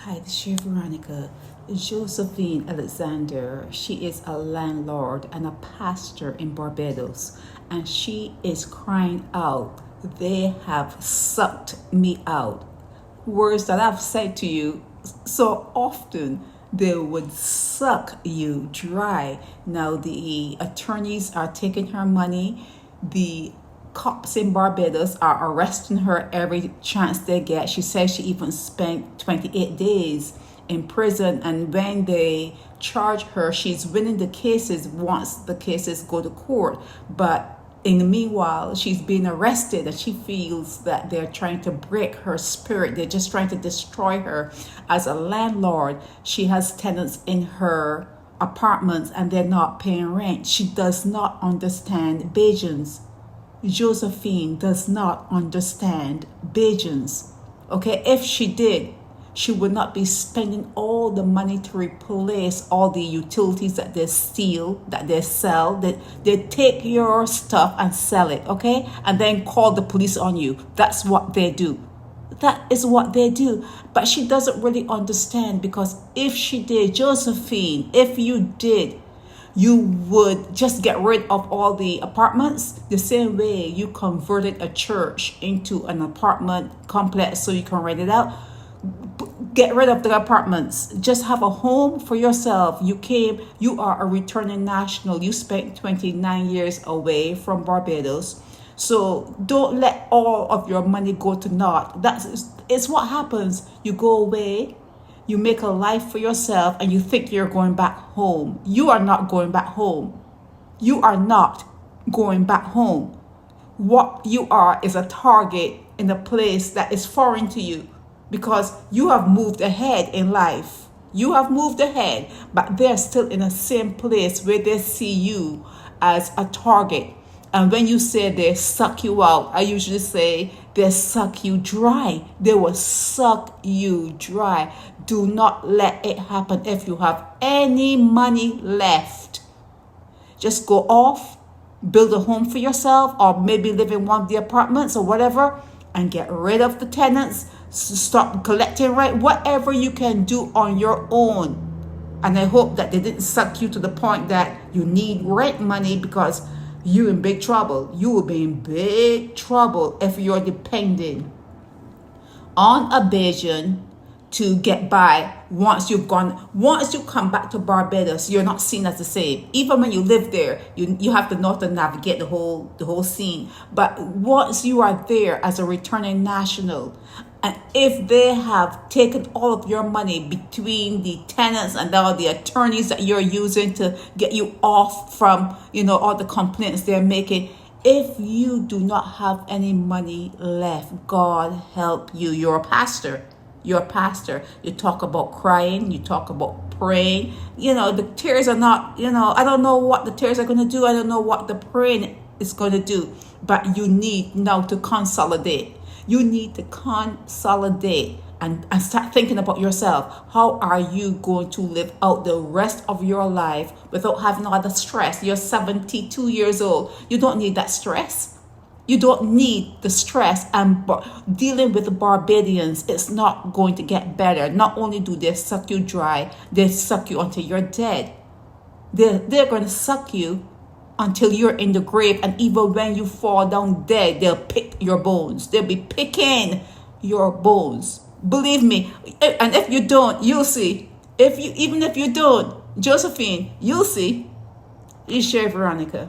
Hi, this is Veronica. Josephine Alexander. She is a landlord and a pastor in Barbados, and she is crying out, "They have sucked me out." Words that I've said to you so often. They would suck you dry. Now the attorneys are taking her money. The cops in Barbados are arresting her every chance they get. She says she even spent 28 days in prison, and when they charge her, she's winning the cases once the cases go to court. But in the meanwhile, she's being arrested, and she feels that they're trying to break her spirit. They're just trying to destroy her. As a landlord, she has tenants in her apartments and they're not paying rent. She does not understand Bajans. Josephine does not understand Bajans. Okay, if she did, she would not be spending all the money to replace all the utilities that they steal, that they sell. They take your stuff and sell it, okay? And then call the police on you. That's what they do. That is what they do. But she doesn't really understand, because if she did, Josephine, if you did, you would just get rid of all the apartments the same way you converted a church into an apartment complex so you can rent it out. Get rid of the apartments. Just have a home for yourself. You are a returning national. You spent 29 years away from Barbados. So don't let all of your money go to naught. It's what happens. You go away, you make a life for yourself, and you think you're going back home. You are not going back home. You are not going back home. What you are is a target in a place that is foreign to you, because you have moved ahead in life. You have moved ahead, but they're still in the same place where they see you as a target. And when you say they suck you out, I usually say they suck you dry. They will suck you dry. Do not let it happen. If you have any money left, just go off, build a home for yourself, or maybe live in one of the apartments or whatever, and get rid of the tenants. Stop collecting rent, whatever you can do on your own. And I hope that they didn't suck you to the point that you need rent money, because you're in big trouble. You will be in big trouble if you're depending on a Bajan to get by. Once you come back to Barbados, you're not seen as the same. Even when you live there, you have to know how to navigate the whole scene. But once you are there as a returning national, and if they have taken all of your money between the tenants and all the attorneys that you're using to get you off from, all the complaints they're making, if you do not have any money left, God help you. You're a pastor. You're a pastor. You talk about crying. You talk about praying. The tears are not, I don't know what the tears are going to do. I don't know what the praying is going to do. But you need now to consolidate. You need to consolidate and start thinking about yourself. How are you going to live out the rest of your life without having all the stress? You're 72 years old. You don't need that stress. You don't need the stress. And dealing with the Barbadians, it's not going to get better. Not only do they suck you dry, they suck you until you're dead. They're going to suck you until you're in the grave. And even when you fall down dead, they'll pick your bones. They'll be picking your bones. Believe me. And if you don't, you'll see. Even if you don't, Josephine, you'll see. It's Veronica.